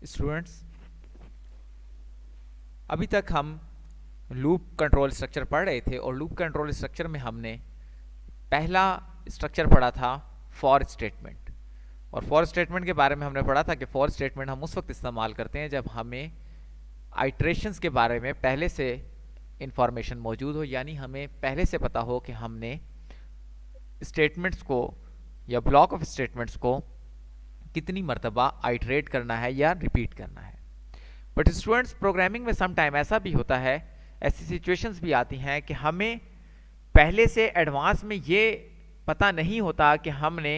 Students, अभी तक हम लूप कंट्रोल स्ट्रक्चर पढ़ रहे थे और लूप कंट्रोल स्ट्रक्चर में हमने पहला स्ट्रक्चर पढ़ा था फॉर स्टेटमेंट। और फॉर स्टेटमेंट के बारे में हमने पढ़ा था कि फॉर स्टेटमेंट हम उस वक्त इस्तेमाल करते हैं जब हमें आइट्रेशंस के बारे में पहले से इंफॉर्मेशन मौजूद हो, यानी हमें पहले से पता हो कि हमने स्टेटमेंट्स को या ब्लॉक ऑफ स्टेटमेंट्स को कितनी मरतबा आइट्रेट करना है या रिपीट करना है। बट स्टूडेंट्स, प्रोग्रामिंग में सम टाइम ऐसा भी होता है, ऐसी सिचुएशंस भी आती हैं कि हमें पहले से एडवांस में ये पता नहीं होता कि हमने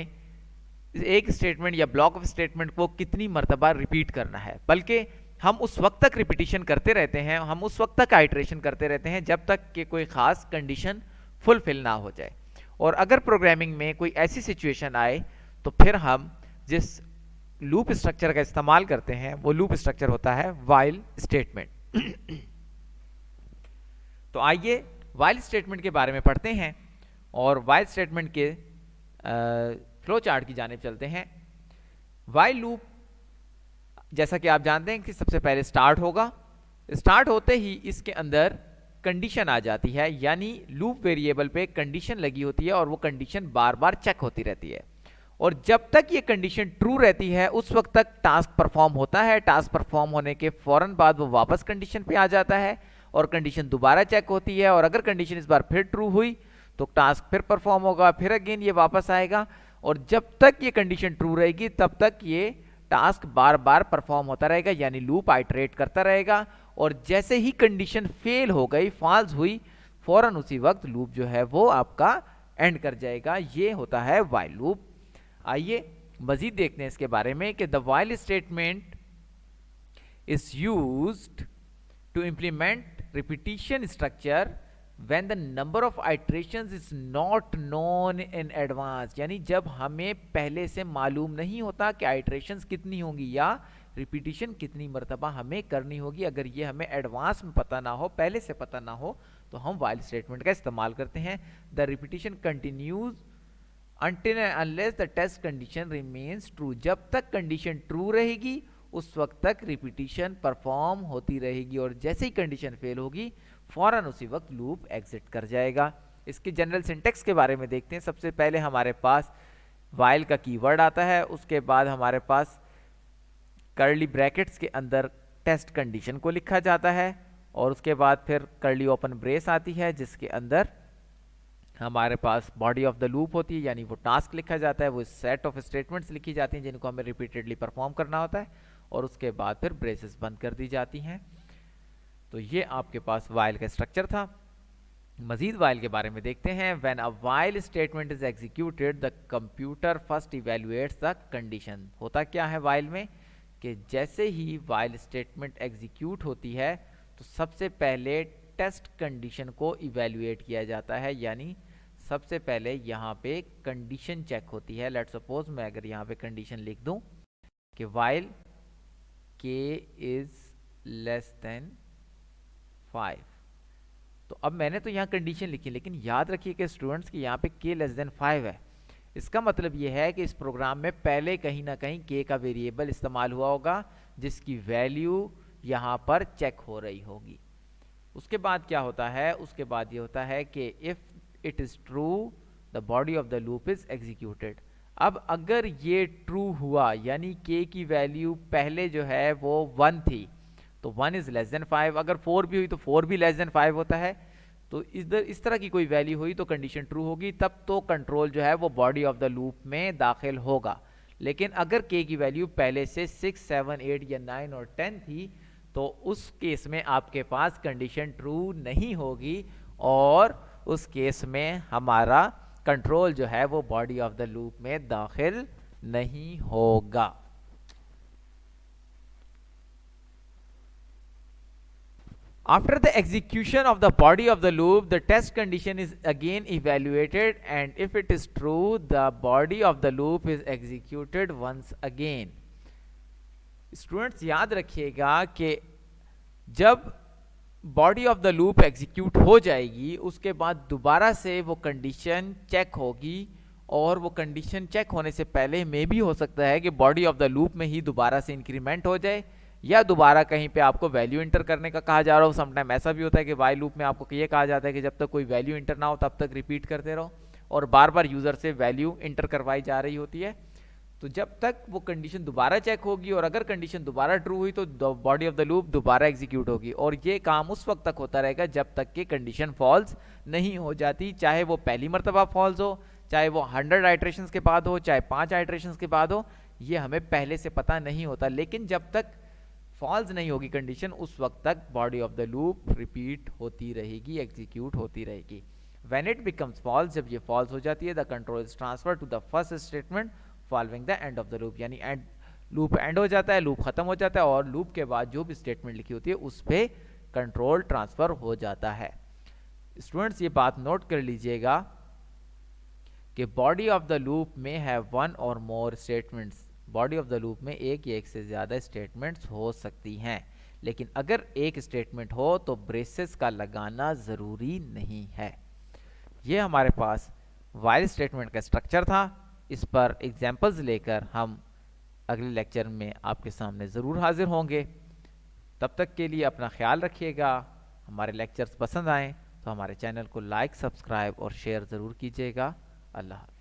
एक स्टेटमेंट या ब्लॉक ऑफ स्टेटमेंट को कितनी मरतबा रिपीट करना है, बल्कि हम उस वक्त तक रिपीटिशन करते रहते हैं, हम उस वक्त तक आइट्रेशन करते रहते हैं जब तक कि कोई ख़ास कंडीशन फुलफिल ना हो जाए। और अगर प्रोग्रामिंग में कोई ऐसी सिचुएशन आए तो फिर हम जिस लूप स्ट्रक्चर का इस्तेमाल करते हैं वो लूप स्ट्रक्चर होता है व्हाइल स्टेटमेंट। तो आइए व्हाइल स्टेटमेंट के बारे में पढ़ते हैं और व्हाइल स्टेटमेंट के फ्लो चार्ट की जानिब चलते हैं। व्हाइल लूप, जैसा कि आप जानते हैं कि सबसे पहले स्टार्ट होगा। स्टार्ट होते ही इसके अंदर कंडीशन आ जाती है, यानी लूप वेरिएबल पे कंडीशन लगी होती है और वो कंडीशन बार बार चेक होती रहती है। और जब तक ये कंडीशन ट्रू रहती है उस वक्त तक टास्क परफॉर्म होता है। टास्क परफॉर्म होने के फौरन बाद वो वापस कंडीशन पे आ जाता है और कंडीशन दोबारा चेक होती है, और अगर कंडीशन इस बार फिर ट्रू हुई तो टास्क फिर परफॉर्म होगा, फिर अगेन ये वापस आएगा। और जब तक ये कंडीशन ट्रू रहेगी तब तक ये टास्क बार बार परफॉर्म होता रहेगा, यानी लूप आइटरेट करता रहेगा। और जैसे ही कंडीशन फेल हो गई, फॉल्स हुई, फौरन उसी वक्त लूप जो है वो आपका एंड कर जाएगा। ये होता है व्हाइल लूप। आइए मजीद देखते हैं इसके बारे में कि the while statement is used to implement repetition structure when the number of iterations is not known in advance, यानी जब हमें पहले से मालूम नहीं होता कि आइट्रेशंस कितनी होंगी या रिपीटिशन कितनी मरतबा हमें करनी होगी। अगर ये हमें एडवांस में पता ना हो, पहले से पता ना हो, तो हम व्हाइल स्टेटमेंट का इस्तेमाल करते हैं। The repetition continues until and unless the test condition remains true, जब तक कंडीशन ट्रू रहेगी उस वक्त तक रिपीटिशन परफॉर्म होती रहेगी, और जैसे ही कंडीशन फेल होगी फौरन उसी वक्त लूप एग्जिट कर जाएगा। इसके जनरल सिंटेक्स के बारे में देखते हैं। सबसे पहले हमारे पास व्हाइल का कीवर्ड आता है, उसके बाद हमारे पास कर्ली ब्रैकेट्स के अंदर टेस्ट कंडीशन को लिखा जाता है, और उसके बाद फिर कर्ली ओपन ब्रेस आती है जिसके अंदर हमारे पास बॉडी ऑफ द लूप होती है, यानी वो टास्क लिखा जाता है, वो सेट ऑफ स्टेटमेंट्स लिखी जाती हैं जिनको हमें रिपीटेडली परफॉर्म करना होता है, और उसके बाद फिर ब्रेसेस बंद कर दी जाती हैं। तो ये आपके पास व्हाइल का स्ट्रक्चर था। मजीद व्हाइल के बारे में देखते हैं। When a while statement is executed the computer first evaluates the condition. होता क्या है व्हाइल में कि जैसे ही व्हाइल स्टेटमेंट एग्जीक्यूट होती है तो सबसे पहले टेस्ट कंडीशन को इवेल्युएट किया जाता है, यानी सबसे पहले यहाँ पे कंडीशन चेक होती है। लेट्स सपोज मैं अगर यहाँ पे कंडीशन लिख दूं कि while k is less than 5, तो अब मैंने तो यहाँ कंडीशन लिखी, लेकिन याद रखिए कि स्टूडेंट्स कि यहाँ पे k लेस देन 5 है। इसका मतलब ये है कि इस प्रोग्राम में पहले कहीं ना कहीं k का वेरिएबल इस्तेमाल हुआ होगा जिसकी वैल्यू यहाँ पर चेक हो रही होगी। उसके बाद क्या होता है, उसके बाद ये होता है कि if it is true the body of the loop is executed. अब अगर ये ट्रू हुआ, यानी k की वैल्यू पहले जो है वो 1 थी, तो 1 इज लेस देन 5। अगर 4 भी हुई तो 4 भी लेस देन 5 होता है। तो इस तरह की कोई वैल्यू हुई तो कंडीशन ट्रू होगी, तब तो कंट्रोल जो है वो बॉडी ऑफ द लूप में दाखिल होगा। लेकिन अगर k की वैल्यू पहले से 6, 7, 8 या 9 और 10 थी तो उस केस में आपके पास कंडीशन ट्रू नहीं होगी, और उस केस में हमारा कंट्रोल जो है वो बॉडी ऑफ द लूप में दाखिल नहीं होगा। After the execution of the body of the loop, the test condition is again evaluated, and if it is true, the body of the loop is executed once again. Students याद रखिएगा कि जब body of the loop execute हो जाएगी उसके बाद दोबारा से वो कंडीशन चेक होगी, और वो कंडीशन चेक होने से पहले में भी हो सकता है कि बॉडी ऑफ द लूप में ही दोबारा से इंक्रीमेंट हो जाए, या दोबारा कहीं पे आपको वैल्यू इंटर करने का कहा जा रहा हो। समटाइम ऐसा भी होता है कि वाइल लूप में आपको ये कहा जाता है कि जब तक कोई वैल्यू इंटर ना हो तब तक रिपीट करते रहो, और बार बार यूजर से वैल्यू इंटर करवाई जा रही होती है। तो जब तक वो कंडीशन दोबारा चेक होगी और अगर कंडीशन दोबारा ट्रू हुई तो बॉडी ऑफ द लूप दोबारा एग्जीक्यूट होगी, और ये काम उस वक्त तक होता रहेगा जब तक कि कंडीशन फॉल्स नहीं हो जाती, चाहे वो पहली मरतबा फॉल्स हो, चाहे वो 100 आइट्रेशंस के बाद हो, चाहे 5 आइट्रेशंस के बाद हो, ये हमें पहले से पता नहीं होता। लेकिन जब तक फॉल्स नहीं होगी कंडीशन, उस वक्त तक body of the loop repeat होती रहेगी, एग्जीक्यूट होती रहेगी। व्हेन इट बिकम्स फॉल्स, जब ये फॉल्स हो जाती है, the control is transfer to the first statement following the end of the loop, यानी लूप एंड हो जाता है, लूप खत्म हो जाता है, और लूप के बाद जो भी स्टेटमेंट लिखी होती है उस पर कंट्रोल ट्रांसफर हो जाता है। स्टूडेंट्स ये बात नोट कर लीजिएगा कि बॉडी ऑफ द लूप में हैव वन और more statements, body of the loop में एक या एक से ज़्यादा स्टेटमेंट्स हो सकती हैं, लेकिन अगर एक स्टेटमेंट हो तो ब्रेसेस का लगाना ज़रूरी नहीं है। ये हमारे पास व्हाइल स्टेटमेंट का स्ट्रक्चर था। इस पर एग्जाम्पल्स लेकर हम अगले लेक्चर में आपके सामने ज़रूर हाजिर होंगे। तब तक के लिए अपना ख्याल रखिएगा। हमारे लेक्चर्स पसंद आएँ तो हमारे चैनल को लाइक, सब्सक्राइब और शेयर ज़रूर कीजिएगा। अल्लाह हाफ़िज़।